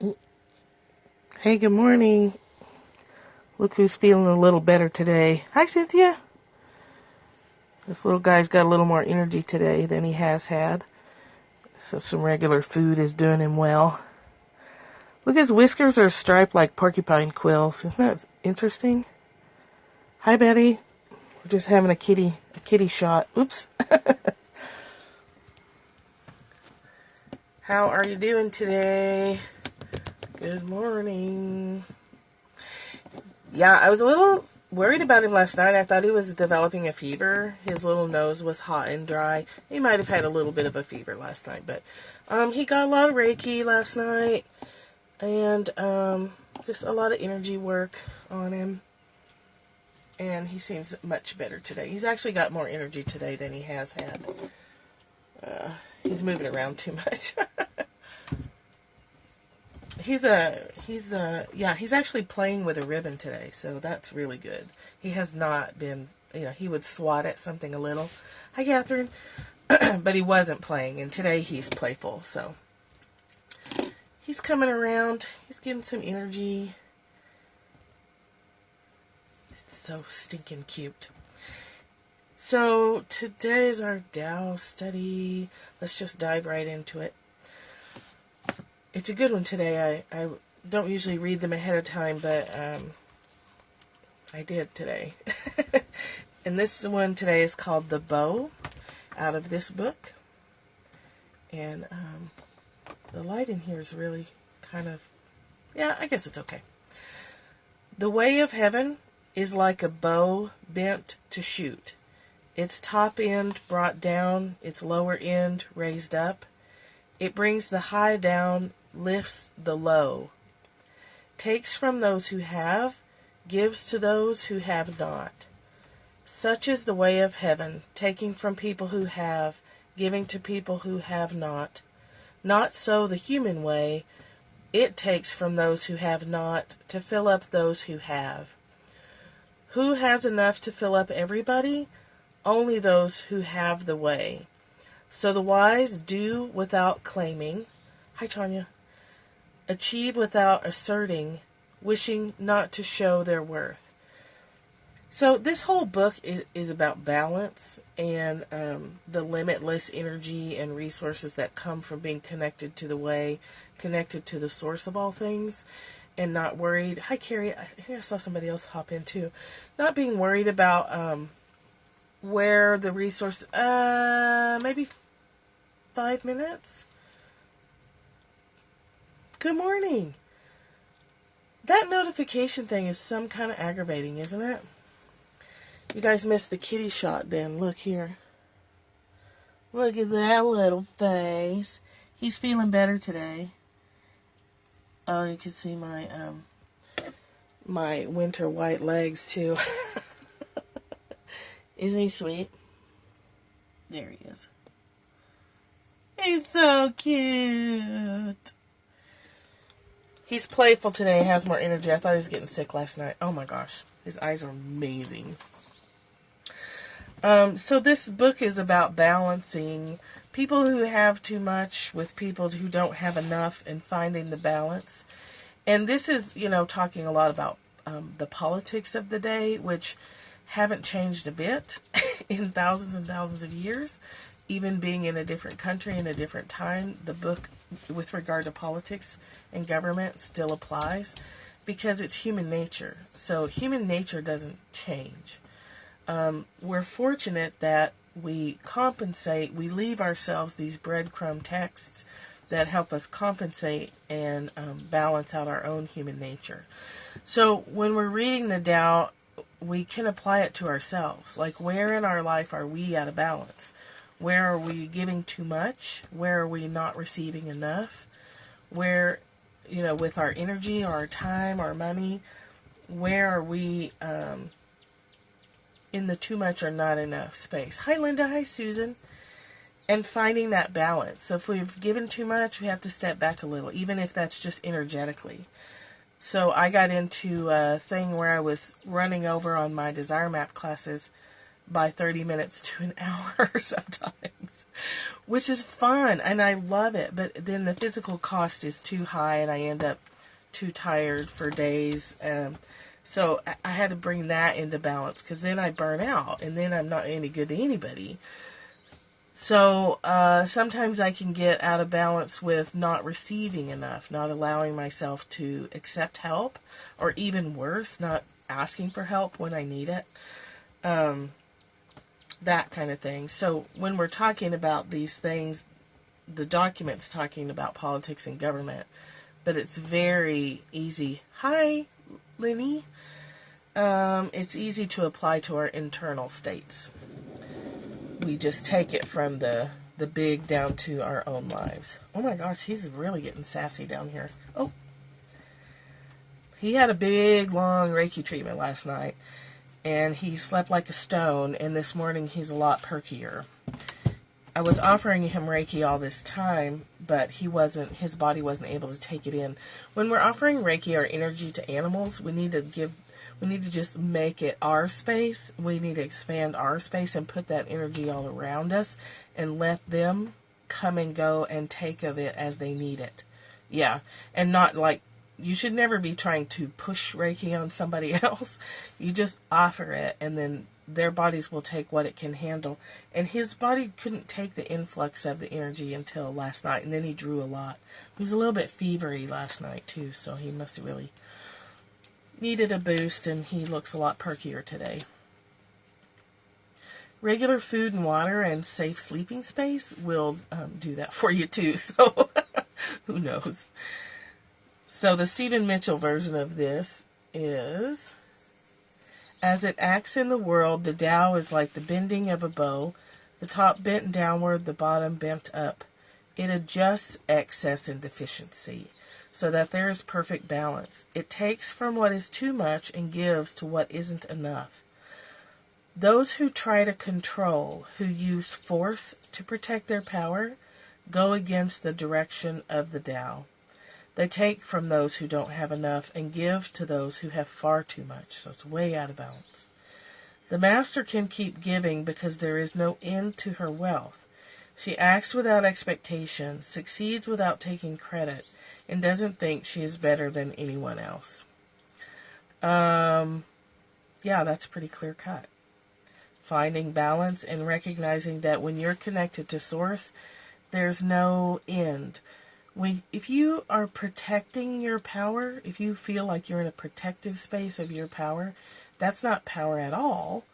Hey, good morning. Look who's feeling a little better today. Hi, Cynthia. This little guy's got a little more energy today than he has had. So some regular food is doing him well. Look, his whiskers are striped like porcupine quills. Isn't that interesting? Hi, Betty. We're just having a kitty shot. Oops. How are you doing today? Good morning. Yeah, I was a little worried about him last night. I thought he was developing a fever. His little nose was hot and dry. He might have had a little bit of a fever last night, but he got a lot of Reiki last night and just a lot of energy work on him. And he seems much better today. He's actually got more energy today than he has had. He's moving around too much. He's actually playing with a ribbon today, so that's really good. He has not been, he would swat at something a little. Hi, Catherine. But he wasn't playing, and today he's playful, so he's coming around. He's getting some energy. He's so stinking cute. So today is our Tao study. Let's just dive right into it. It's a good one today. I don't usually read them ahead of time, but I did today. And this one today is called The Bow, out of this book. And the light in here is really kind of, I guess it's okay. The way of heaven is like a bow bent to shoot. Its top end brought down, its lower end raised up. It brings the high down, lifts the low, takes from those who have, gives to those who have not. Such is the way of heaven, taking from people who have, giving to people who have not. Not so the human way. It takes from those who have not to fill up those who have. Who has enough to fill up everybody? Only those who have the way. So the wise do without claiming. Hi, Tanya. Achieve without asserting, wishing not to show their worth. So this whole book is about balance and the limitless energy and resources that come from being connected to the way, connected to the source of all things, and not worried. Hi, Carrie. I think I saw somebody else hop in too. Not being worried about where the resource, maybe 5 minutes. Good morning. That notification thing is some kind of aggravating, isn't it? You guys missed the kitty shot then. Look here. Look at that little face. He's feeling better today. Oh, you can see my winter white legs too. Isn't he sweet? There he is. He's so cute. He's playful today, has more energy. I thought he was getting sick last night. Oh my gosh. His eyes are amazing. So this book is about balancing people who have too much with people who don't have enough and finding the balance. And this is, talking a lot about the politics of the day, which haven't changed a bit in thousands and thousands of years. Even being in a different country in a different time, the book with regard to politics and government still applies because it's human nature. So human nature doesn't change. We're fortunate that we compensate, we leave ourselves these breadcrumb texts that help us compensate and balance out our own human nature. So when we're reading the Tao, we can apply it to ourselves. Like, where in our life are we out of balance? Where are we giving too much? Where are we not receiving enough? Where, with our energy, our time, our money, where are we in the too much or not enough space? Hi, Linda. Hi, Susan. And finding that balance. So if we've given too much, we have to step back a little, even if that's just energetically. So I got into a thing where I was running over on my Desire Map classes by 30 minutes to an hour sometimes, which is fun, and I love it. But then the physical cost is too high, and I end up too tired for days. So I had to bring that into balance, because then I burn out, and then I'm not any good to anybody. So sometimes I can get out of balance with not receiving enough, not allowing myself to accept help, or even worse, not asking for help when I need it. That kind of thing. So when we're talking about these things, the document's talking about politics and government, but it's very easy. Hi, Lenny. It's easy to apply to our internal states. We just take it from the big down to our own lives. Oh my gosh, he's really getting sassy down here. Oh. He had a big, long Reiki treatment last night, and he slept like a stone, and this morning he's a lot perkier. I was offering him Reiki all this time, but his body wasn't able to take it in. When we're offering Reiki or energy to animals, we need to just make it our space. We need to expand our space and put that energy all around us and let them come and go and take of it as they need it. Yeah, and not like, you should never be trying to push Reiki on somebody else. You just offer it, and then their bodies will take what it can handle. And his body couldn't take the influx of the energy until last night, and then he drew a lot. He was a little bit fevery last night, too, so he must have really needed a boost, and he looks a lot perkier today. Regular food and water and safe sleeping space will do that for you, too, so who knows. So the Stephen Mitchell version of this is, as it acts in the world, the Tao is like the bending of a bow, the top bent downward, the bottom bent up. It adjusts excess and deficiency so that there is perfect balance. It takes from what is too much and gives to what isn't enough. Those who try to control, who use force to protect their power, go against the direction of the Tao. They take from those who don't have enough and give to those who have far too much. So it's way out of balance. The master can keep giving because there is no end to her wealth. She acts without expectation, succeeds without taking credit, and doesn't think she is better than anyone else. Yeah, that's pretty clear cut. Finding balance and recognizing that when you're connected to Source, there's no end. If you are protecting your power, if you feel like you're in a protective space of your power, that's not power at all,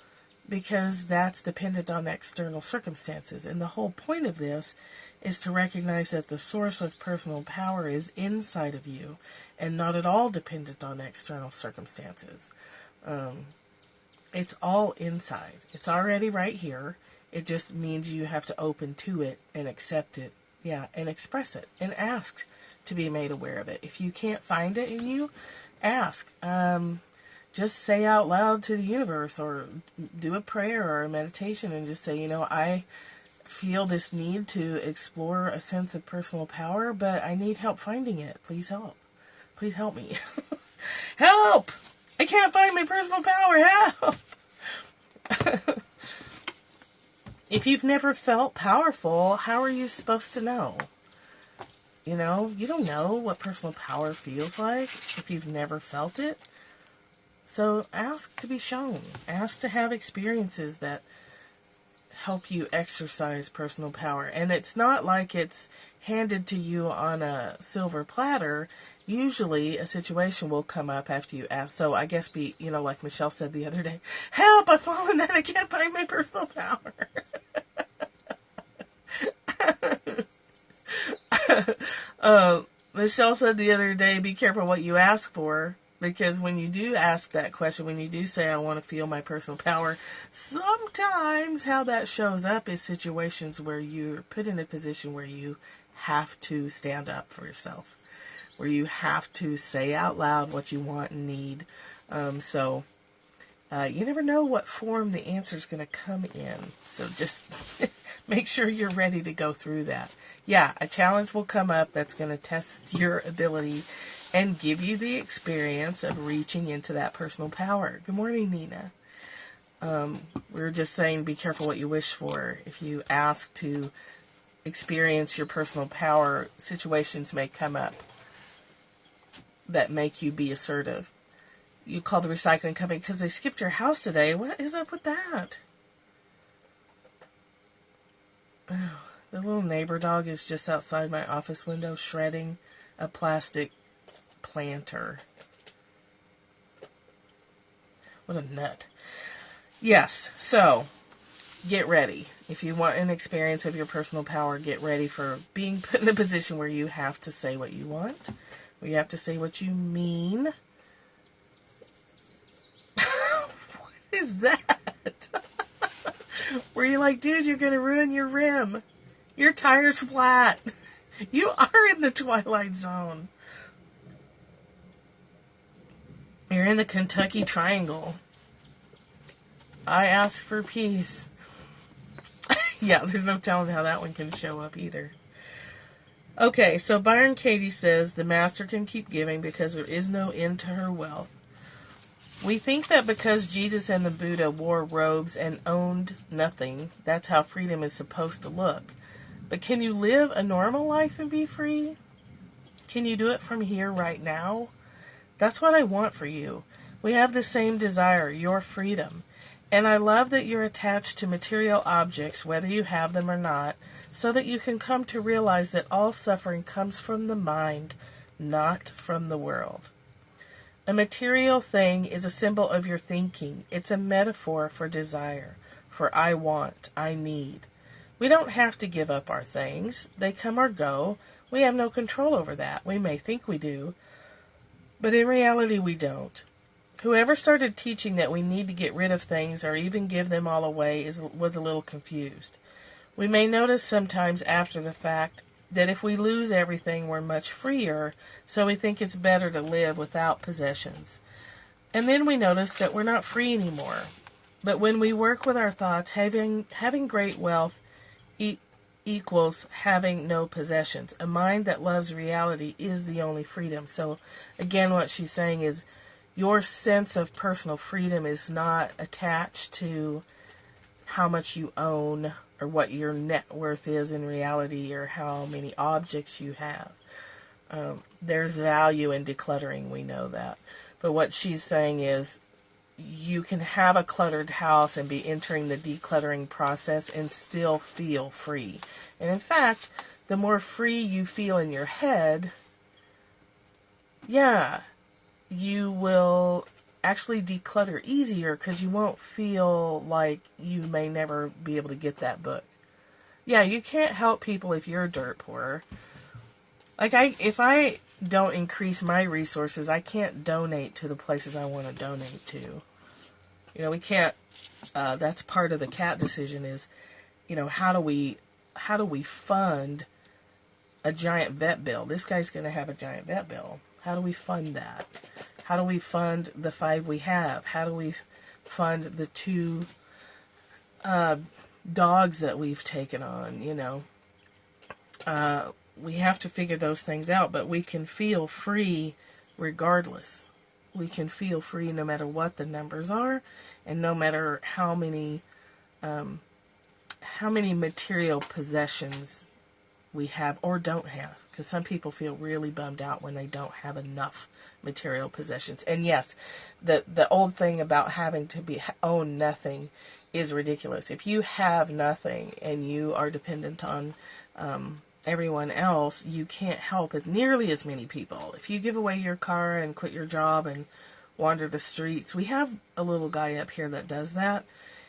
because that's dependent on external circumstances. And the whole point of this is to recognize that the source of personal power is inside of you and not at all dependent on external circumstances. It's all inside. It's already right here. It just means you have to open to it and accept it. Yeah, and express it and ask to be made aware of it. If you can't find it in you, ask. Just say out loud to the universe, or do a prayer or a meditation and just say, I feel this need to explore a sense of personal power, but I need help finding it. Please help. Please help me. Help! I can't find my personal power. Help! If you've never felt powerful, how are you supposed to know? You don't know what personal power feels like if you've never felt it. So ask to be shown. Ask to have experiences that help you exercise personal power. And it's not like it's handed to you on a silver platter. Usually a situation will come up after you ask. So I guess like Michelle said the other day, help, I've fallen and I can't find my personal power. Michelle said the other day, be careful what you ask for, because when you do ask that question, when you do say, I want to feel my personal power, sometimes how that shows up is situations where you're put in a position where you have to stand up for yourself, where you have to say out loud what you want and need. So you never know what form the answer is going to come in. So just make sure you're ready to go through that. Yeah, a challenge will come up that's going to test your ability and give you the experience of reaching into that personal power. Good morning, Nina. We were just saying, be careful what you wish for. If you ask to experience your personal power, situations may come up that make you be assertive. You call the recycling company because they skipped your house today. What is up with that? Oh, the little neighbor dog is just outside my office window shredding a plastic planter. What a nut. Yes, so get ready. If you want an experience of your personal power, get ready for being put in a position where you have to say what you want, where you have to say what you mean. What is that? Where you're like, dude, you're going to ruin your rim. Your tire's flat. You are in the Twilight Zone. You're in the Kentucky Triangle. I ask for peace. Yeah, there's no telling how that one can show up either. Okay, so Byron Katie says, the master can keep giving because there is no end to her wealth. We think that because Jesus and the Buddha wore robes and owned nothing, that's how freedom is supposed to look. But can you live a normal life and be free? Can you do it from here right now? That's what I want for you. We have the same desire, your freedom. And I love that you're attached to material objects, whether you have them or not, so that you can come to realize that all suffering comes from the mind, not from the world. A material thing is a symbol of your thinking. It's a metaphor for desire, for I want, I need. We don't have to give up our things. They come or go. We have no control over that. We may think we do, but in reality we don't. Whoever started teaching that we need to get rid of things or even give them all away was a little confused. We may notice sometimes after the fact that if we lose everything, we're much freer, so we think it's better to live without possessions. And then we notice that we're not free anymore. But when we work with our thoughts, having great wealth equals having no possessions. A mind that loves reality is the only freedom. So again, what she's saying is your sense of personal freedom is not attached to how much you own or what your net worth is in reality or how many objects you have. There's value in decluttering, we know that. But what she's saying is you can have a cluttered house and be entering the decluttering process and still feel free. And in fact, the more free you feel in your head, you will actually declutter easier because you won't feel like you may never be able to get that book. Yeah, you can't help people if you're dirt poor. If I don't increase my resources, I can't donate to the places I want to donate to. We can't, that's part of the cat decision is, how do we fund a giant vet bill? This guy's going to have a giant vet bill. How do we fund that? How do we fund the 5 we have? How do we fund the 2 dogs that we've taken on? We have to figure those things out, but we can feel free regardless. We can feel free no matter what the numbers are, and no matter how many material possessions we have or don't have. Because some people feel really bummed out when they don't have enough material possessions. And yes, the old thing about having to own nothing is ridiculous. If you have nothing and you are dependent on everyone else, you can't help as nearly as many people. If you give away your car and quit your job and wander the streets, we have a little guy up here that does that.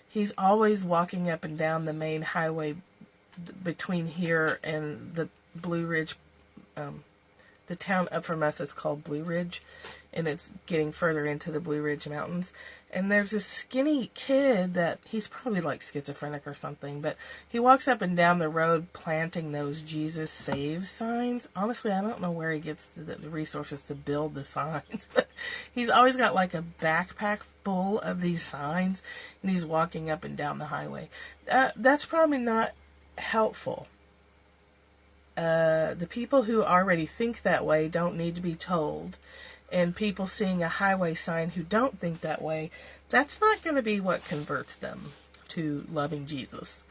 He's always walking up and down the main highway between here and the Blue Ridge. The town up from us is called Blue Ridge, and it's getting further into the Blue Ridge Mountains. And there's this skinny kid that he's probably like schizophrenic or something, but he walks up and down the road planting those Jesus Saves signs. Honestly, I don't know where he gets the resources to build the signs, but he's always got like a backpack full of these signs, and he's walking up and down the highway. That's probably not helpful. The people who already think that way don't need to be told. and people seeing a highway sign who don't think that way, that's not going to be what converts them to loving Jesus.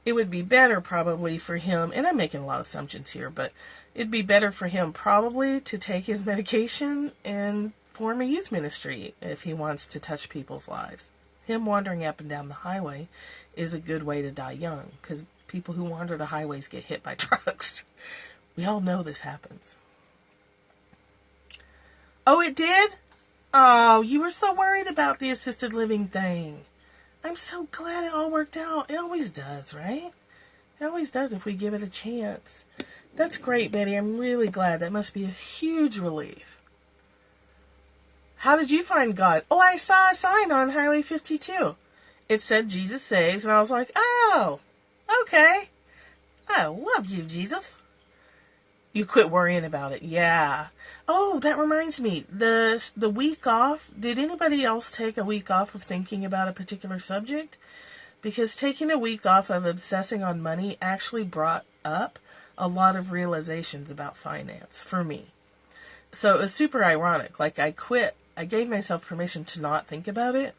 It would be better probably for him, and I'm making a lot of assumptions here, but it'd be better for him probably to take his medication and form a youth ministry if he wants to touch people's lives. Him wandering up and down the highway is a good way to die young, because people who wander the highways get hit by trucks. We all know this happens. Oh, it did? Oh, you were so worried about the assisted living thing. I'm so glad it all worked out. It always does, right? It always does if we give it a chance. That's great, Betty. I'm really glad. That must be a huge relief. How did you find God? Oh, I saw a sign on Highway 52. It said Jesus saves, and I was like, oh, okay. I love you, Jesus. You quit worrying about it. Yeah. Oh, that reminds me. The week off, did anybody else take a week off of thinking about a particular subject? Because taking a week off of obsessing on money actually brought up a lot of realizations about finance for me. So it was super ironic. Like I gave myself permission to not think about it.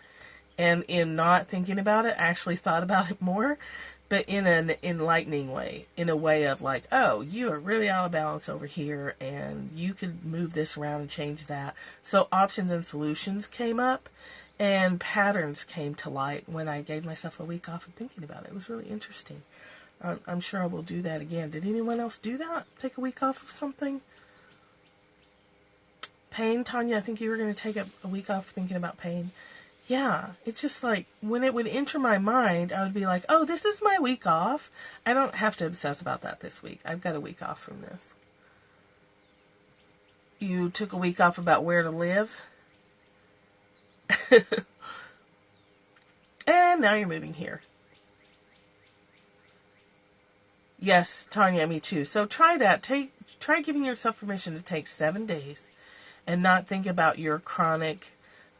And in not thinking about it, I actually thought about it more. But in an enlightening way, in a way of like, oh, you are really out of balance over here, and you could move this around and change that. So options and solutions came up, and patterns came to light when I gave myself a week off of thinking about it. It was really interesting. I'm sure I will do that again. Did anyone else do that? Take a week off of something? Pain, Tanya, I think you were going to take a week off thinking about pain. Yeah, it's just like when it would enter my mind, I would be like, oh, this is my week off. I don't have to obsess about that this week. I've got a week off from this. You took a week off about where to live. And now you're moving here. Yes, Tanya, me too. So try that. Try giving yourself permission to take 7 days and not think about your chronic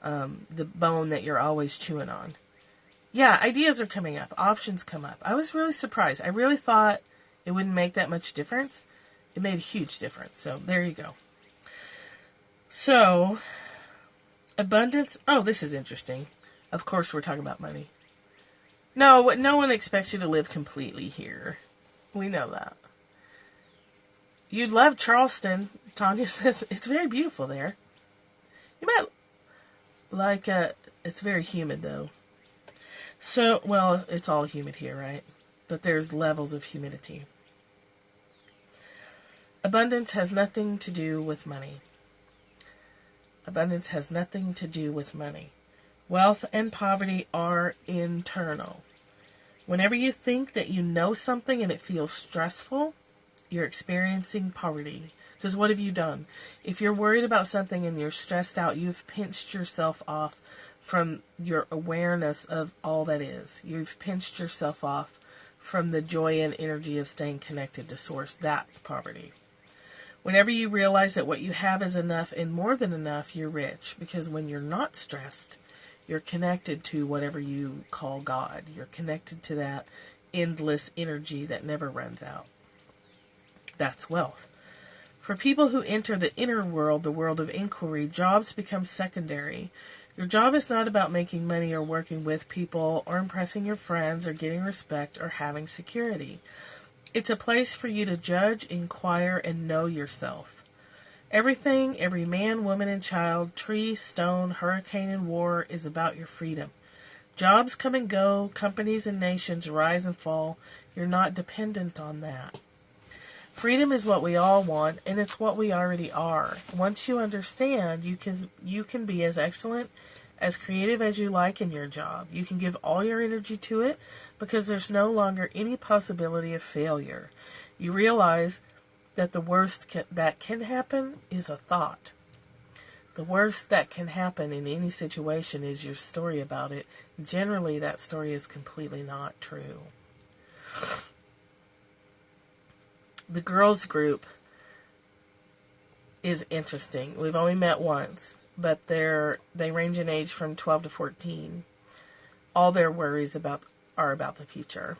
the bone that you're always chewing on. Yeah, ideas are coming up. Options come up. I was really surprised. I really thought it wouldn't make that much difference. It made a huge difference. So there you go. So, abundance. Oh, this is interesting. Of course, we're talking about money. No one expects you to live completely here. We know that. You'd love Charleston. Tanya says it's very beautiful there. You might like it's very humid though. So, well, it's all humid here, right? But there's levels of humidity. Abundance has nothing to do with money. Abundance has nothing to do with money. Wealth and poverty are internal. Whenever you think that you know something and it feels stressful, you're experiencing poverty. Because what have you done? If you're worried about something and you're stressed out, you've pinched yourself off from your awareness of all that is. You've pinched yourself off from the joy and energy of staying connected to Source. That's poverty. Whenever you realize that what you have is enough and more than enough, you're rich. Because when you're not stressed, you're connected to whatever you call God. You're connected to that endless energy that never runs out. That's wealth. For people who enter the inner world, the world of inquiry, jobs become secondary. Your job is not about making money or working with people or impressing your friends or getting respect or having security. It's a place for you to judge, inquire, and know yourself. Everything, every man, woman, and child, tree, stone, hurricane, and war is about your freedom. Jobs come and go, companies and nations rise and fall. You're not dependent on that. Freedom is what we all want, and it's what we already are. Once you understand, you can be as excellent, as creative as you like in your job. You can give all your energy to it because there's no longer any possibility of failure. You realize that the worst that can happen is a thought. The worst that can happen in any situation is your story about it. Generally, that story is completely not true. The girls group is interesting. We've only met once, but they range in age from 12 to 14. All their worries are about the future.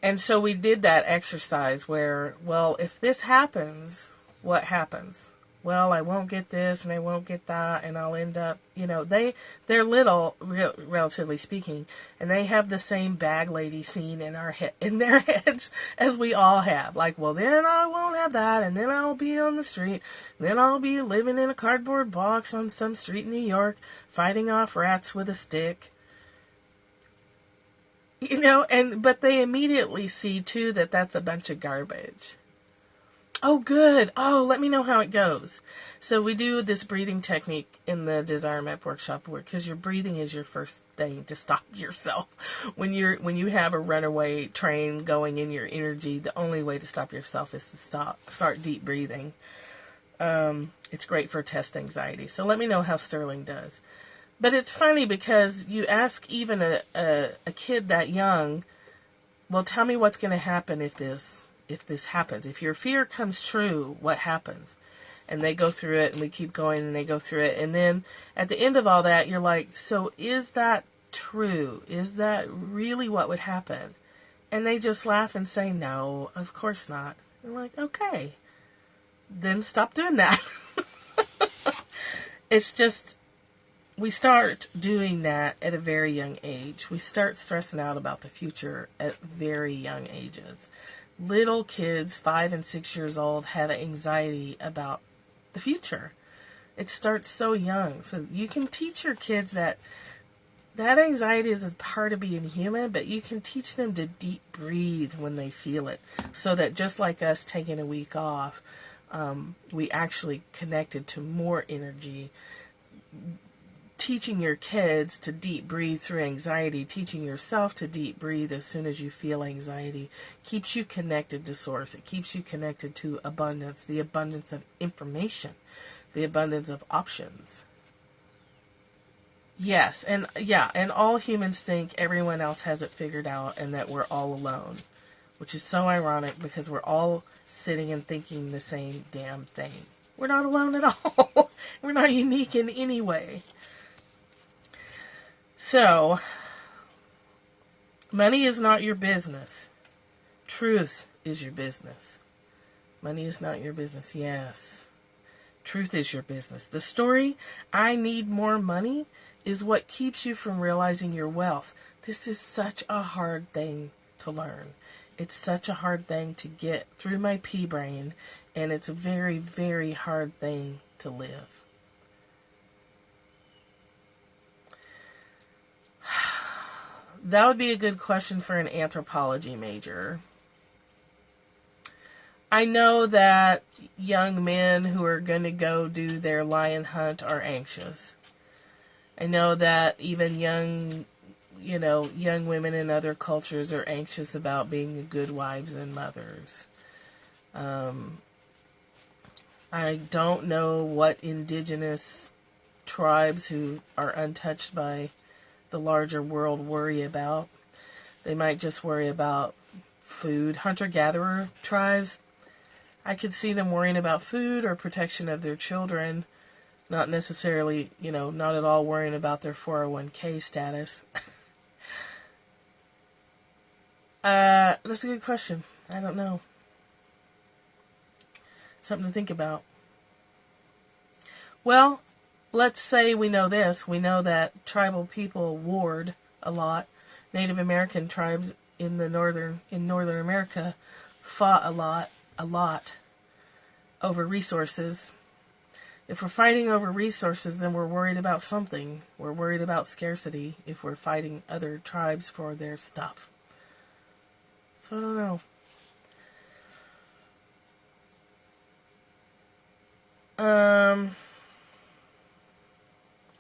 And so we did that exercise where, well, if this happens, what happens? well, I won't get this and I won't get that, and I'll end up, they're little, relatively speaking, and they have the same bag lady scene in their heads as we all have. Like, well, then I won't have that, and then I'll be on the street, and then I'll be living in a cardboard box on some street in New York, fighting off rats with a stick. But they immediately see, too, that that's a bunch of garbage. Oh, good. Oh, let me know how it goes. So we do this breathing technique in the Desire Map workshop, because your breathing is your first thing to stop yourself. When you have a runaway train going in your energy, the only way to stop yourself is to start deep breathing. It's great for test anxiety. So let me know how Sterling does. But it's funny because you ask even a kid that young, well, tell me what's going to happen if this happens. If your fear comes true, what happens? And they go through it, and we keep going, and they go through it. And then at the end of all that, you're like, so is that true? Is that really what would happen? And they just laugh and say, no, of course not. I'm like, okay, then stop doing that. It's just, we start doing that at a very young age. We start stressing out about the future at very young ages. Little kids, 5 and 6 years old, have anxiety about the future. It starts so young. So you can teach your kids that anxiety is a part of being human, but you can teach them to deep breathe when they feel it. So that just like us taking a week off, we actually connected to more energy. Teaching your kids to deep breathe through anxiety, teaching yourself to deep breathe as soon as you feel anxiety, keeps you connected to source. It keeps you connected to abundance, the abundance of information, the abundance of options. Yes, and all humans think everyone else has it figured out and that we're all alone, which is so ironic because we're all sitting and thinking the same damn thing. We're not alone at all. We're not unique in any way. So, money is not your business. Truth is your business. Money is not your business. Yes. Truth is your business. The story, I need more money, is what keeps you from realizing your wealth. This is such a hard thing to learn. It's such a hard thing to get through my pea brain, and it's a very, very hard thing to live. That would be a good question for an anthropology major. I know that young men who are going to go do their lion hunt are anxious. I know that even young women in other cultures are anxious about being good wives and mothers. I don't know what indigenous tribes who are untouched by the larger world worry about. They might just worry about food. Hunter-gatherer tribes, I could see them worrying about food or protection of their children, not necessarily, not at all worrying about their 401k status. That's a good question. I don't know. Something to think about. Well, let's say we know this. We know that tribal people warred a lot. Native American tribes in Northern America fought a lot over resources. If we're fighting over resources, then we're worried about something. We're worried about scarcity if we're fighting other tribes for their stuff. So I don't know.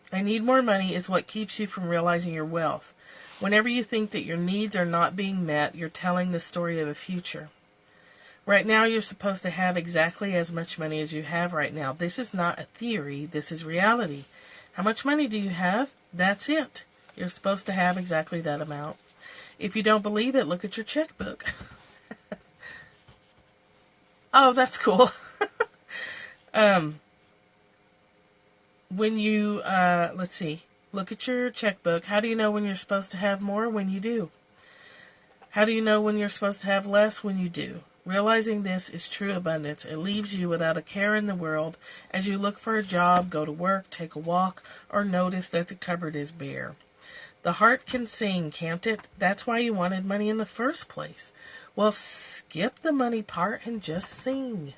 I need more money is what keeps you from realizing your wealth. Whenever you think that your needs are not being met, you're telling the story of a future. Right now, you're supposed to have exactly as much money as you have right now. This is not a theory. This is reality. How much money do you have? That's it. You're supposed to have exactly that amount. If you don't believe it, look at your checkbook. Oh, that's cool. When you, let's see, look at your checkbook. How do you know when you're supposed to have more? When you do. How do you know when you're supposed to have less? When you do. Realizing this is true abundance. It leaves you without a care in the world as you look for a job, go to work, take a walk, or notice that the cupboard is bare. The heart can sing, can't it? That's why you wanted money in the first place. Well, skip the money part and just sing.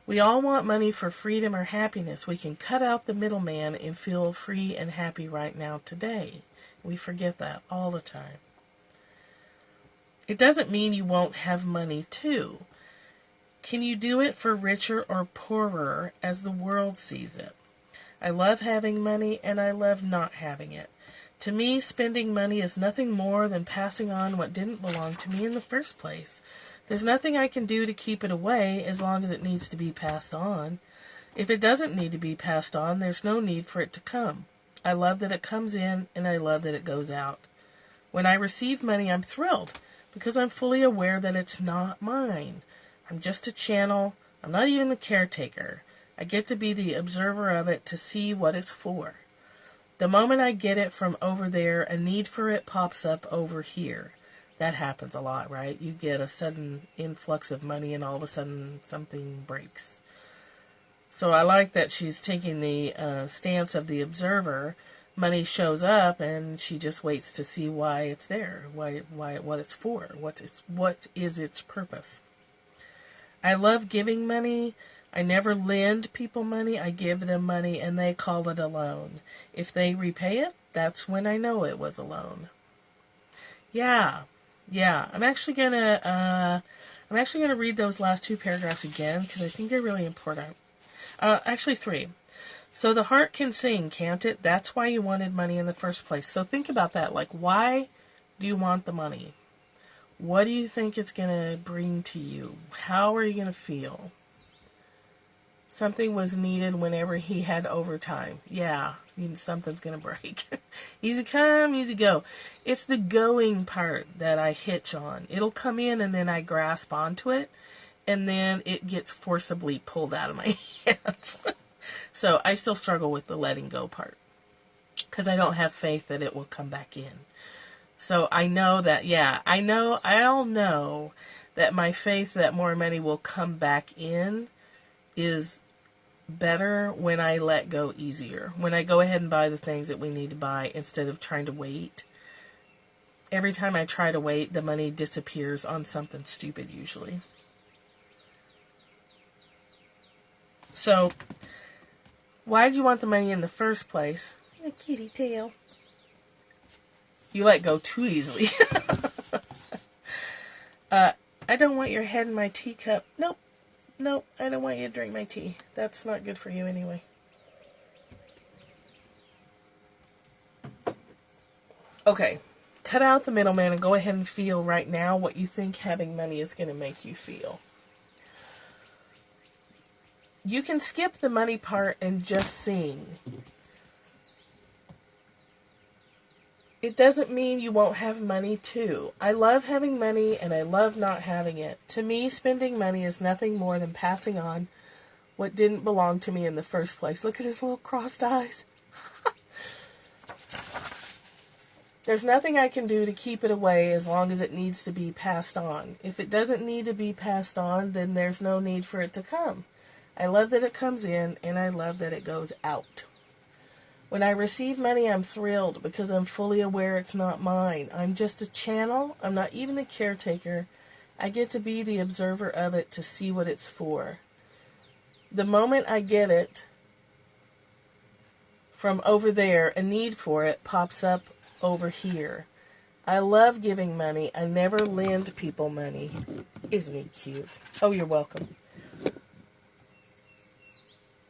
We all want money for freedom or happiness. We can cut out the middleman and feel free and happy right now today. We forget that all the time. It doesn't mean you won't have money too. Can you do it for richer or poorer as the world sees it? I love having money and I love not having it. To me, spending money is nothing more than passing on what didn't belong to me in the first place. There's nothing I can do to keep it away as long as it needs to be passed on. If it doesn't need to be passed on, there's no need for it to come. I love that it comes in and I love that it goes out. When I receive money, I'm thrilled because I'm fully aware that it's not mine. I'm just a channel. I'm not even the caretaker. I get to be the observer of it to see what it's for. The moment I get it from over there, a need for it pops up over here. That happens a lot, right? You get a sudden influx of money and all of a sudden something breaks. So I like that she's taking the stance of the observer. Money shows up and she just waits to see why it's there, what it's for, what is its purpose. I love giving money. I never lend people money. I give them money and they call it a loan. If they repay it, that's when I know it was a loan. Yeah. I'm actually gonna read those last two paragraphs again because I think they're really important. Actually, three. So the heart can sing, can't it? That's why you wanted money in the first place. So think about that. Like, why do you want the money? What do you think it's going to bring to you? How are you going to feel? Something was needed whenever he had overtime. Yeah, something's going to break. Easy come, easy go. It's the going part that I hitch on. It'll come in and then I grasp onto it. And then it gets forcibly pulled out of my hands. So I still struggle with the letting go part. Because I don't have faith that it will come back in. So I know that, I'll know that my faith that more money will come back in is better when I let go easier. When I go ahead and buy the things that we need to buy instead of trying to wait. Every time I try to wait, the money disappears on something stupid usually. So, why did you want the money in the first place? A kitty tail. You let go too easily. I don't want your head in my teacup. Nope, I don't want you to drink my tea. That's not good for you anyway. Okay, cut out the middleman and go ahead and feel right now what you think having money is going to make you feel. You can skip the money part and just sing. It doesn't mean you won't have money too. I love having money and I love not having it. To me, spending money is nothing more than passing on what didn't belong to me in the first place. Look at his little crossed eyes. There's nothing I can do to keep it away as long as it needs to be passed on. If it doesn't need to be passed on, then there's no need for it to come. I love that it comes in, and I love that it goes out. When I receive money, I'm thrilled because I'm fully aware it's not mine. I'm just a channel. I'm not even the caretaker. I get to be the observer of it to see what it's for. The moment I get it from over there, a need for it pops up over here. I love giving money. I never lend people money. Isn't he cute? Oh, you're welcome.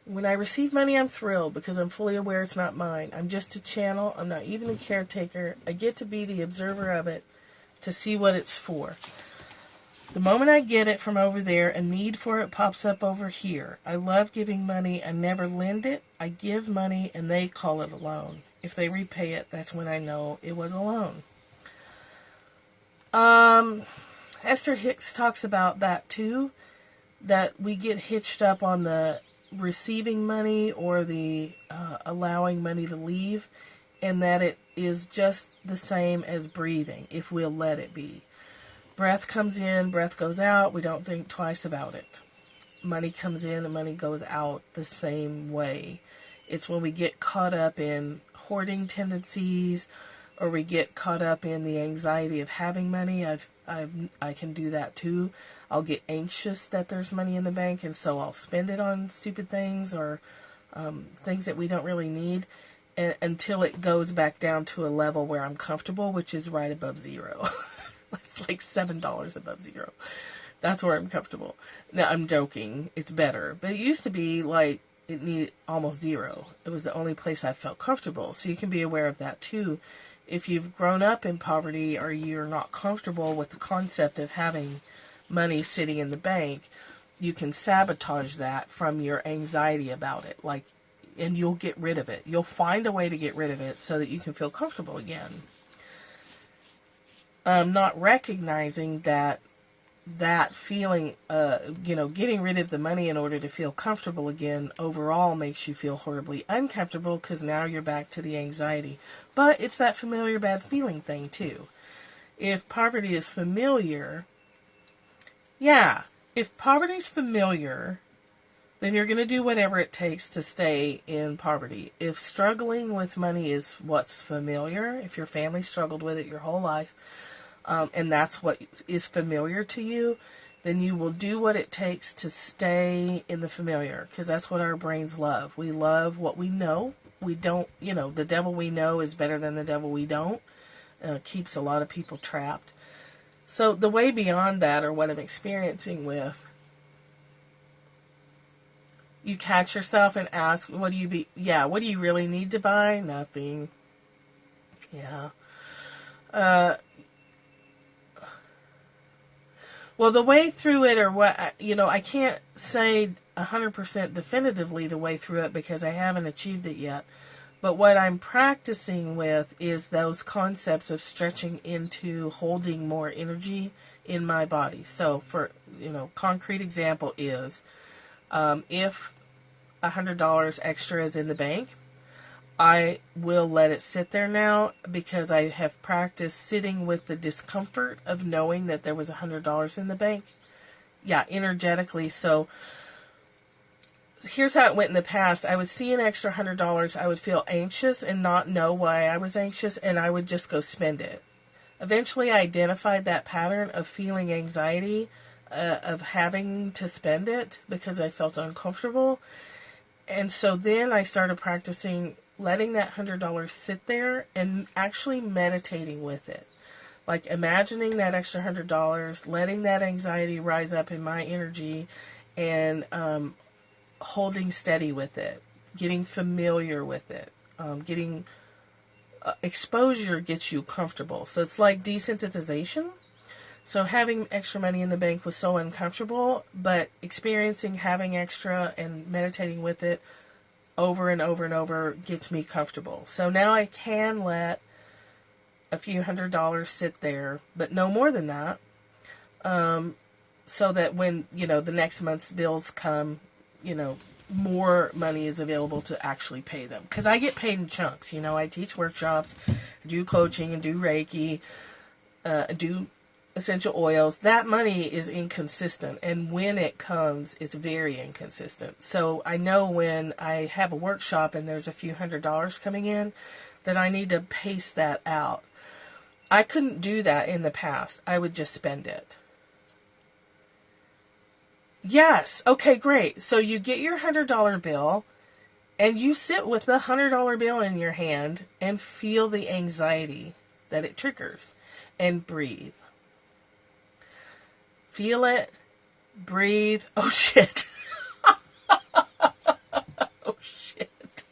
When I receive money, I'm thrilled because I'm fully aware it's not mine. I'm just a channel. I'm not even a caretaker. I get to be the observer of it to see what it's for. The moment I get it from over there, a need for it pops up over here. I love giving money. I never lend it. I give money and they call it a loan. If they repay it, that's when I know it was a loan. Esther Hicks talks about that too, that we get hitched up on the receiving money or the allowing money to leave, and that it is just the same as breathing if we'll let it be. Breath comes in, breath goes out. We don't think twice about it. Money comes in and money goes out the same way. It's when we get caught up in hoarding tendencies, or we get caught up in the anxiety of having money. I can do that too. I'll get anxious that there's money in the bank, and so I'll spend it on stupid things or things that we don't really need, until it goes back down to a level where I'm comfortable, which is right above zero. It's like $7 above zero. That's where I'm comfortable. Now, I'm joking. It's better. But it used to be like it needed almost zero. It was the only place I felt comfortable. So you can be aware of that too. If you've grown up in poverty, or you're not comfortable with the concept of having money sitting in the bank, you can sabotage that from your anxiety about it. And you'll get rid of it. You'll find a way to get rid of it so that you can feel comfortable again. Not recognizing that feeling, getting rid of the money in order to feel comfortable again overall makes you feel horribly uncomfortable, because now you're back to the anxiety. But it's that familiar bad feeling thing too. If poverty is familiar, if poverty's familiar, then you're going to do whatever it takes to stay in poverty. If struggling with money is what's familiar, if your family struggled with it your whole life, and that's what is familiar to you, then you will do what it takes to stay in the familiar, because that's what our brains love. We love what we know. We don't, the devil we know is better than the devil we don't. Keeps a lot of people trapped. So the way beyond that, or what I'm experiencing with, you catch yourself and ask, what do you really need to buy? Nothing. Yeah. Well, the way through it, or what, I can't say 100% definitively the way through it, because I haven't achieved it yet. But what I'm practicing with is those concepts of stretching into holding more energy in my body. So for, concrete example is, if $100 extra is in the bank, I will let it sit there now, because I have practiced sitting with the discomfort of knowing that there was $100 in the bank. Yeah, energetically. So here's how it went in the past. I would see an extra $100. I would feel anxious and not know why I was anxious, and I would just go spend it. Eventually, I identified that pattern of feeling anxiety, of having to spend it because I felt uncomfortable. And so then I started practicing letting that $100 sit there and actually meditating with it. Like imagining that extra $100, letting that anxiety rise up in my energy, and holding steady with it, getting familiar with it, getting exposure gets you comfortable. So it's like desensitization. So having extra money in the bank was so uncomfortable, but experiencing having extra and meditating with it over and over and over gets me comfortable. So now I can let a few $100s sit there, but no more than that, so that when, the next month's bills come, more money is available to actually pay them. Because I get paid in chunks. I teach workshops, do coaching, and do Reiki, do essential oils. That money is inconsistent, and when it comes, it's very inconsistent. So I know when I have a workshop and there's a few $100s coming in, that I need to pace that out. I couldn't do that in the past. I would just spend it. Yes. Okay, great. So you get your $100 bill and you sit with the $100 bill in your hand and feel the anxiety that it triggers, and breathe. Feel it, breathe. Oh shit. Oh shit.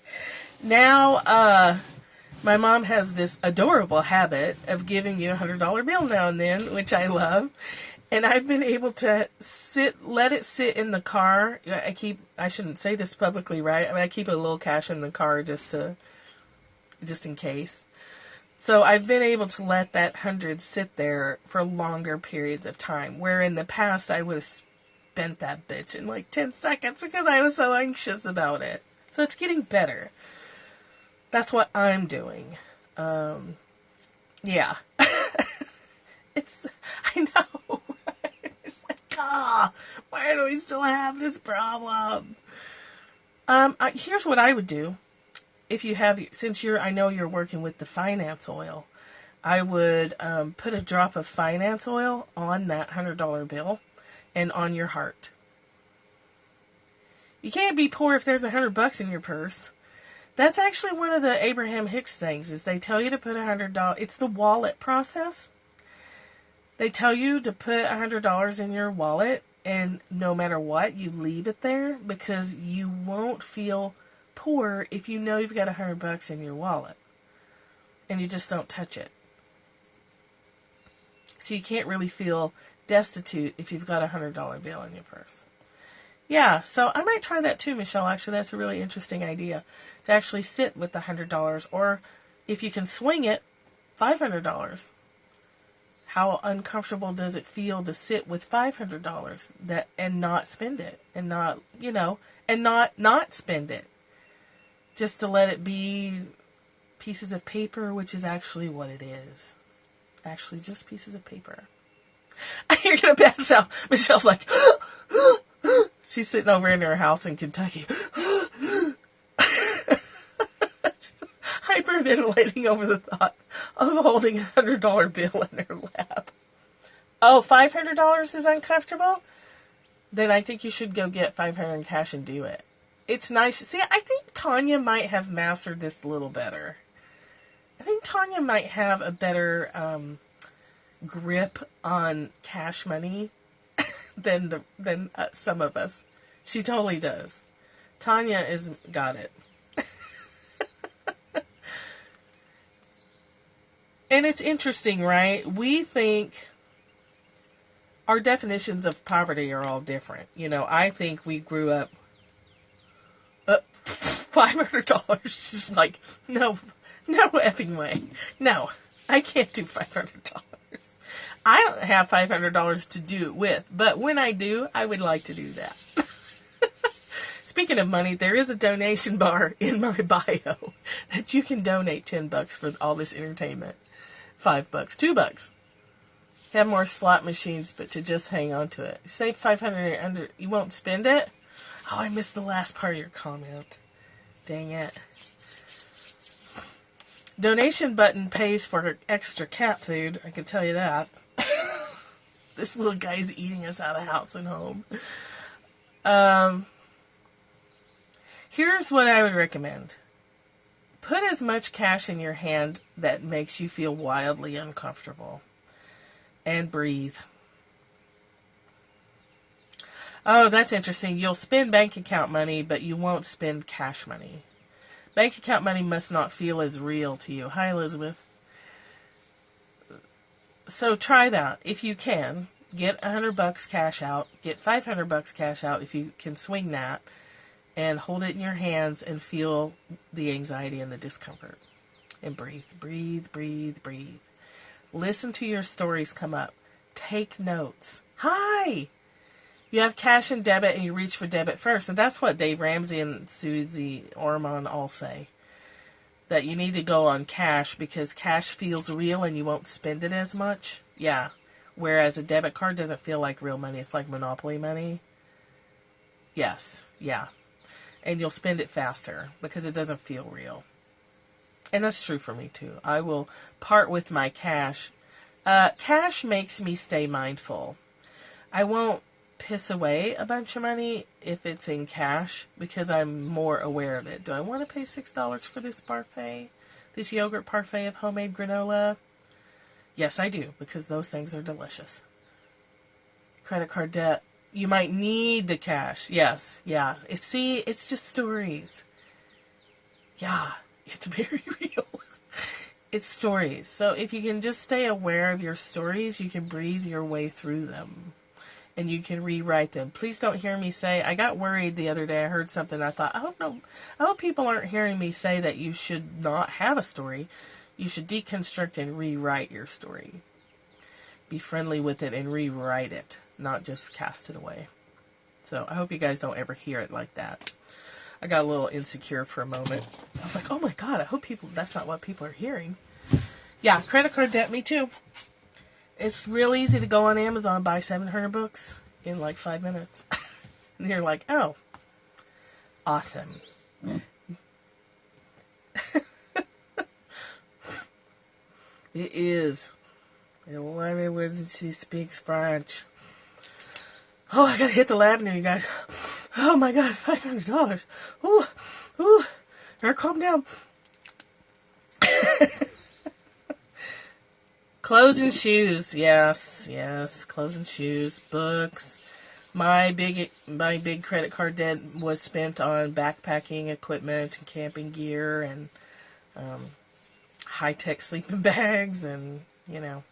Now, my mom has this adorable habit of giving you a $100 bill now and then, which I love. And I've been able to let it sit in the car. I shouldn't say this publicly, right? I keep a little cash in the car just in case. So I've been able to let that 100 sit there for longer periods of time, where in the past I would have spent that bitch in like 10 seconds because I was so anxious about it. So it's getting better. That's what I'm doing. Yeah. I know. It's like, why do we still have this problem? Here's what I would do. If you have, since I know you're working with the finance oil, I would put a drop of finance oil on that $100 bill and on your heart. You can't be poor if there's $100 in your purse. That's actually one of the Abraham Hicks things, is they tell you to put $100. It's the wallet process. They tell you to put $100 in your wallet, and no matter what, you leave it there, because you won't feel poor if you know you've got $100 in your wallet and you just don't touch it. So you can't really feel destitute if you've got $100 bill in your purse. Yeah, so I might try that too, Michelle. Actually, that's a really interesting idea, to actually sit with the $100, or if you can swing it, $500. How uncomfortable does it feel to sit with $500 and not spend it, and not, and not spend it, just to let it be pieces of paper, which is actually what it is. Actually, just pieces of paper. You're gonna pass out. Michelle's like, she's sitting over in her house in Kentucky, hyperventilating over the thought of holding a $100 bill in her lap. Oh, $500 is uncomfortable? Then I think you should go get $500 in cash and do it. It's nice. See, I think Tanya might have mastered this a little better. I think Tanya might have a better grip on cash money than some of us. She totally does. Tanya is got it. And it's interesting, right? We think our definitions of poverty are all different. I think we grew up $500. Just like, no effing way. No, I can't do $500. I don't have $500 to do it with, but when I do, I would like to do that. Speaking of money, there is a donation bar in my bio that you can donate $10 for all this entertainment. $5, $2. Have more slot machines, but to just hang on to it. Say $500 under, you won't spend it? Oh, I missed the last part of your comment. Dang it. Donation button pays for extra cat food, I can tell you that. This little guy's eating us out of house and home. Here's what I would recommend. Put as much cash in your hand that makes you feel wildly uncomfortable. And breathe. Oh, that's interesting. You'll spend bank account money, but you won't spend cash money. Bank account money must not feel as real to you. Hi, Elizabeth. So try that. If you can, get $100 cash out. Get $500 cash out if you can swing that. And hold it in your hands and feel the anxiety and the discomfort. And breathe, breathe, breathe, breathe. Listen to your stories come up. Take notes. Hi! You have cash and debit and you reach for debit first. And that's what Dave Ramsey and Susie Orman all say. That you need to go on cash because cash feels real and you won't spend it as much. Yeah. Whereas a debit card doesn't feel like real money. It's like Monopoly money. Yes. Yeah. And you'll spend it faster because it doesn't feel real. And that's true for me too. I will part with my cash. Cash makes me stay mindful. I won't piss away a bunch of money if it's in cash because I'm more aware of it. Do I want to pay $6 for this parfait? This yogurt parfait of homemade granola? Yes, I do, because those things are delicious. Credit card debt. You might need the cash. Yes, yeah. It's just stories. Yeah, it's very real. It's stories. So if you can just stay aware of your stories, you can breathe your way through them. And you can rewrite them. Please don't hear me say, I got worried the other day. I heard something. I thought, I hope people aren't hearing me say that you should not have a story. You should deconstruct and rewrite your story. Be friendly with it and rewrite it, not just cast it away. So I hope you guys don't ever hear it like that. I got a little insecure for a moment. I was like, oh my God, I hope that's not what people are hearing. Yeah, credit card debt, me too. It's real easy to go on Amazon and buy 700 books in like 5 minutes. And you're like, oh, awesome. It is. I love it when she speaks French. Oh, I gotta hit the lab now, you guys. Oh my god, $500. Ooh, ooh. Eric, calm down. Clothes and shoes. Yes, yes. Clothes and shoes. Books. My big credit card debt was spent on backpacking equipment and camping gear and high-tech sleeping bags and, you know.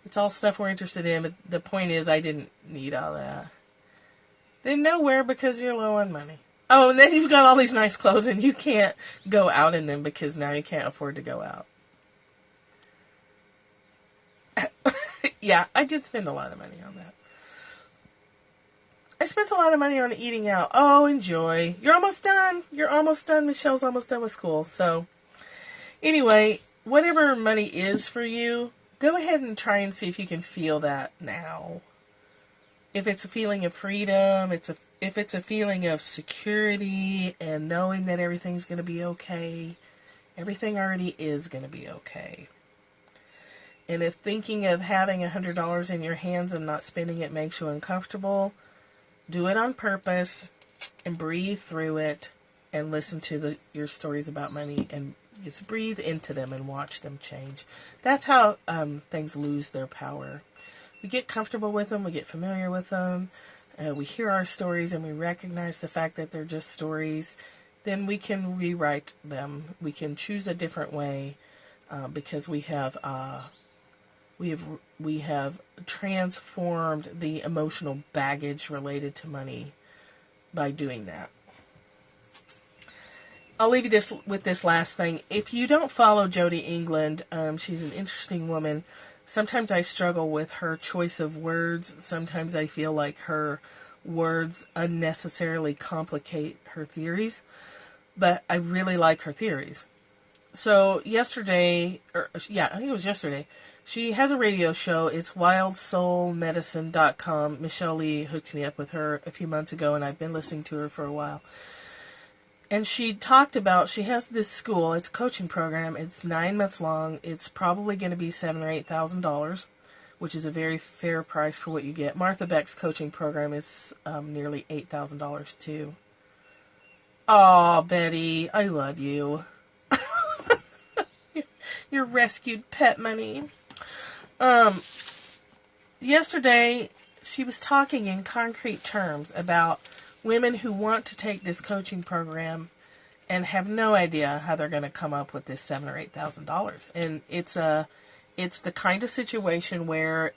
It's all stuff we're interested in, but the point is I didn't need all that. Then nowhere because you're low on money. Oh, and then you've got all these nice clothes and you can't go out in them because now you can't afford to go out. Yeah, I did spend a lot of money on that. I spent a lot of money on eating out. Oh, enjoy. You're almost done. You're almost done. Michelle's almost done with school. So, anyway, whatever money is for you, go ahead and try and see if you can feel that now. If it's a feeling of freedom, if it's a feeling of security and knowing that everything's going to be okay, everything already is going to be okay. And if thinking of having $100 in your hands and not spending it makes you uncomfortable, do it on purpose and breathe through it and listen to your stories about money and just breathe into them and watch them change. That's how things lose their power. We get comfortable with them, we get familiar with them, we hear our stories and we recognize the fact that they're just stories. Then we can rewrite them. We can choose a different way because we have transformed the emotional baggage related to money by doing that. I'll leave you with this last thing. If you don't follow Jody England, she's an interesting woman. Sometimes I struggle with her choice of words. Sometimes I feel like her words unnecessarily complicate her theories. But I really like her theories. So yesterday, I think it was yesterday, she has a radio show. It's wildsoulmedicine.com. Michelle Lee hooked me up with her a few months ago, and I've been listening to her for a while. And she talked about, she has this school, it's a coaching program, it's 9 months long, it's probably going to be $7,000 or $8,000, which is a very fair price for what you get. Martha Beck's coaching program is nearly $8,000 too. Aw, Betty, I love you. Your rescued pet money. Yesterday, she was talking in concrete terms about women who want to take this coaching program and have no idea how they're going to come up with this $7,000 or $8,000. And it's the kind of situation where,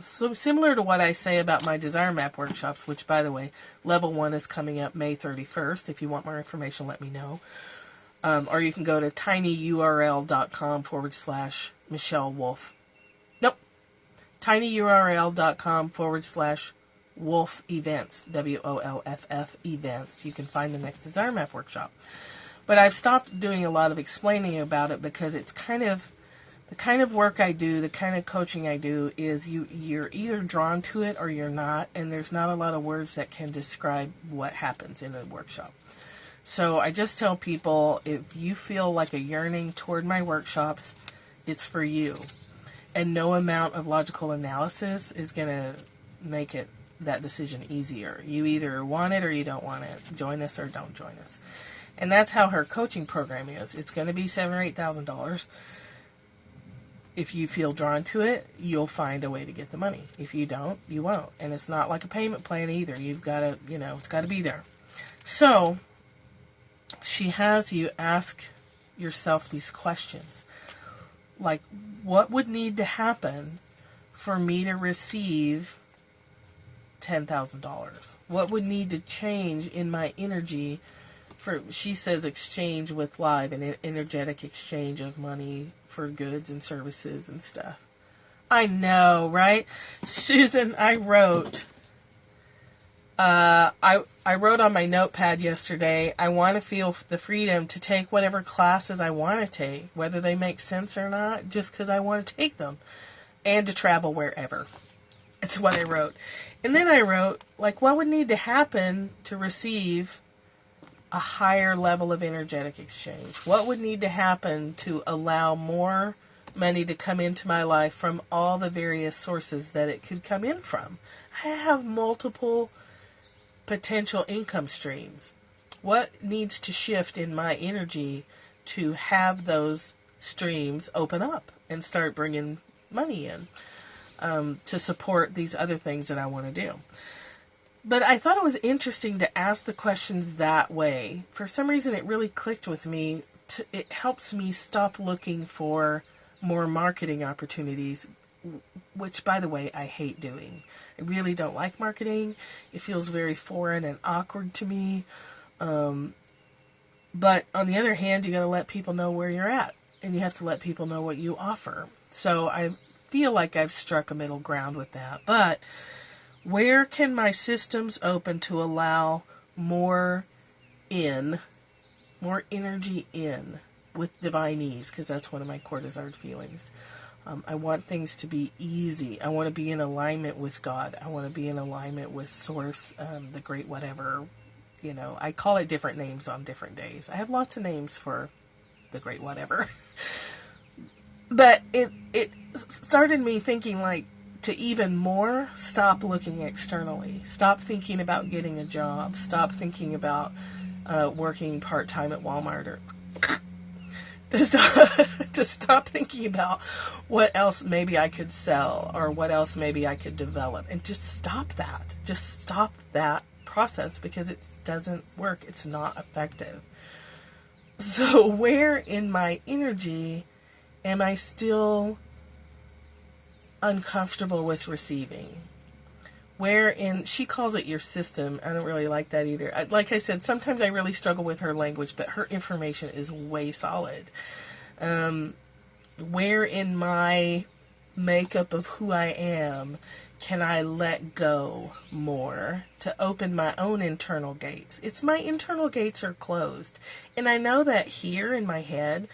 so similar to what I say about my Desire Map workshops, which, by the way, level 1 is coming up May 31st. If you want more information, let me know. Or you can go to tinyurl.com/Michelle Wolf. Nope. tinyurl.com/Wolf Events, WOLFF events. You can find the next Desire Map workshop. But I've stopped doing a lot of explaining about it because it's kind of the kind of work I do, the kind of coaching I do is you're either drawn to it or you're not, and there's not a lot of words that can describe what happens in a workshop. So I just tell people, if you feel like a yearning toward my workshops, it's for you. And no amount of logical analysis is going to make that decision easier. You either want it or you don't want it. Join us or don't join us. And that's how her coaching program is. It's going to be $7,000 or $8,000. If you feel drawn to it, you'll find a way to get the money. If you don't, you won't. And it's not like a payment plan either. You've got to, it's got to be there. So she has you ask yourself these questions. Like, what would need to happen for me to receive $10,000? What would need to change in my energy for, she says, exchange with live, an energetic exchange of money for goods and services and stuff. I know, right? Susan, I wrote on my notepad yesterday, I want to feel the freedom to take whatever classes I want to take, whether they make sense or not, just because I want to take them. and to travel wherever. It's what I wrote. And then I wrote, like, what would need to happen to receive a higher level of energetic exchange? What would need to happen to allow more money to come into my life from all the various sources that it could come in from? I have multiple potential income streams. What needs to shift in my energy to have those streams open up and start bringing money in to support these other things that I want to do? But I thought it was interesting to ask the questions that way. For some reason, it really clicked with me. It helps me stop looking for more marketing opportunities, which, by the way, I hate doing. I really don't like marketing. It feels very foreign and awkward to me. But on the other hand, you got to let people know where you're at, and you have to let people know what you offer. So I feel like I've struck a middle ground with that. But where can my systems open to allow more energy in with divine ease? Because that's one of my core desired feelings. I want things to be easy. I want to be in alignment with God. I want to be in alignment with Source, the great whatever. You know, I call it different names on different days. I have lots of names for the great whatever. But it started me thinking, like, to even more stop looking externally. Stop thinking about getting a job. Stop thinking about working part-time at Walmart, or to stop thinking about what else maybe I could sell or what else maybe I could develop, and just stop that. Just stop that process, because it doesn't work. It's not effective. So where in my energy am I still uncomfortable with receiving? Where in, she calls it your system. I don't really like that either. Like I said, sometimes I really struggle with her language, but her information is way solid. Where in my makeup of who I am can I let go more to open my own internal gates? It's my internal gates are closed. And I know that here in my head,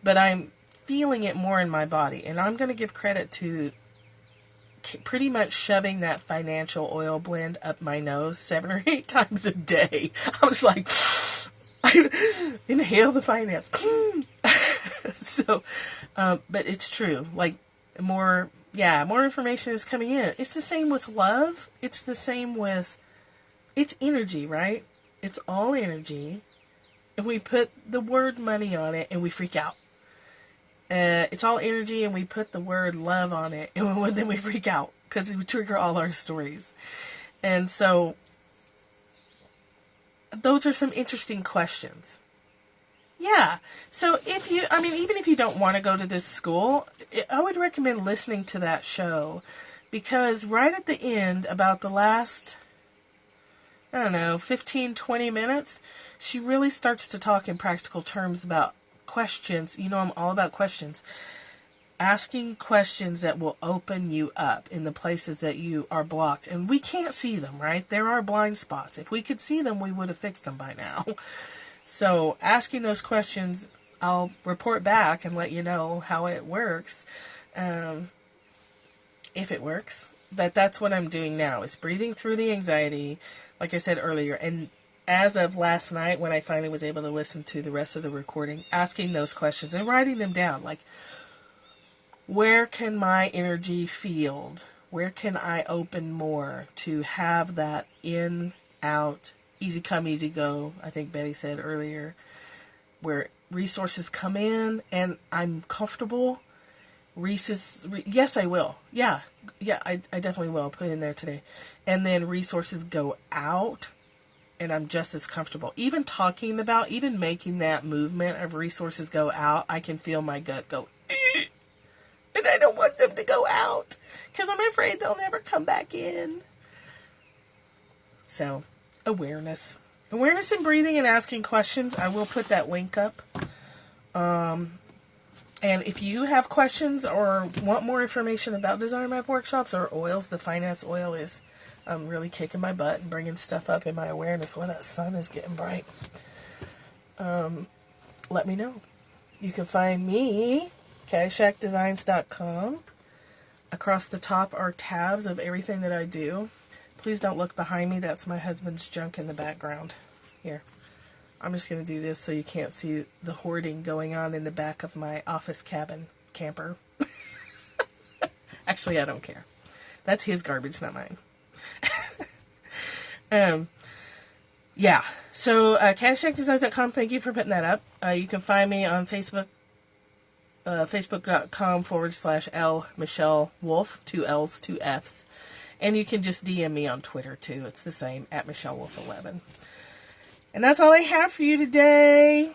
but I'm feeling it more in my body. And I'm going to give credit to pretty much shoving that financial oil blend up my nose 7 or 8 times a day. I was like, I inhale the finance. So, but it's true. Like, more information is coming in. It's the same with love. It's the same with, it's energy, right? It's all energy. And we put the word money on it and we freak out. It's all energy, and we put the word love on it, and then we freak out because it would trigger all our stories. And so those are some interesting questions. Yeah. So even if you don't want to go to this school, I would recommend listening to that show, because right at the end, about the last, 15, 20 minutes, she really starts to talk in practical terms about questions. You know, I'm all about questions. Asking questions that will open you up in the places that you are blocked. And we can't see them, right? There are blind spots. If we could see them, we would have fixed them by now. So asking those questions, I'll report back and let you know how it works. If it works. But that's what I'm doing now, is breathing through the anxiety, like I said earlier. And as of last night, when I finally was able to listen to the rest of the recording, asking those questions and writing them down. Like, where can my energy field, where can I open more to have that in, out, easy come, easy go, I think Betty said earlier, where resources come in and I'm comfortable. Yes, I will. Yeah, I definitely will. I'll put it in there today. And then resources go out, and I'm just as comfortable. Even talking about, even making that movement of resources go out, I can feel my gut go, and I don't want them to go out, because I'm afraid they'll never come back in. So, awareness. Awareness and breathing and asking questions. I will put that link up. And if you have questions or want more information about Design Map workshops or oils, the finance oil is really kicking my butt and bringing stuff up in my awareness. Well, that sun is getting bright. Let me know. You can find me, CaddyshackDesigns.com. Across the top are tabs of everything that I do. Please don't look behind me. That's my husband's junk in the background. Here. I'm just going to do this so you can't see the hoarding going on in the back of my office cabin camper. Actually, I don't care. That's his garbage, not mine. Yeah. So, CaddyshackDesigns.com, thank you for putting that up. You can find me on Facebook, facebook.com/L Michelle Wolf, 2 L's, 2 F's. And you can just DM me on Twitter, too. It's the same, at MichelleWolf11. And that's all I have for you today.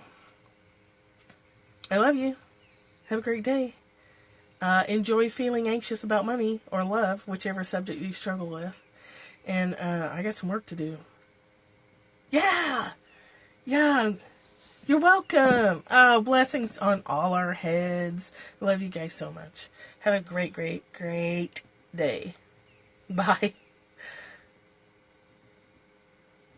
I love you. Have a great day. Enjoy feeling anxious about money or love, whichever subject you struggle with. And I got some work to do. Yeah! Yeah! You're welcome! Oh, blessings on all our heads. Love you guys so much. Have a great, great, great day. Bye.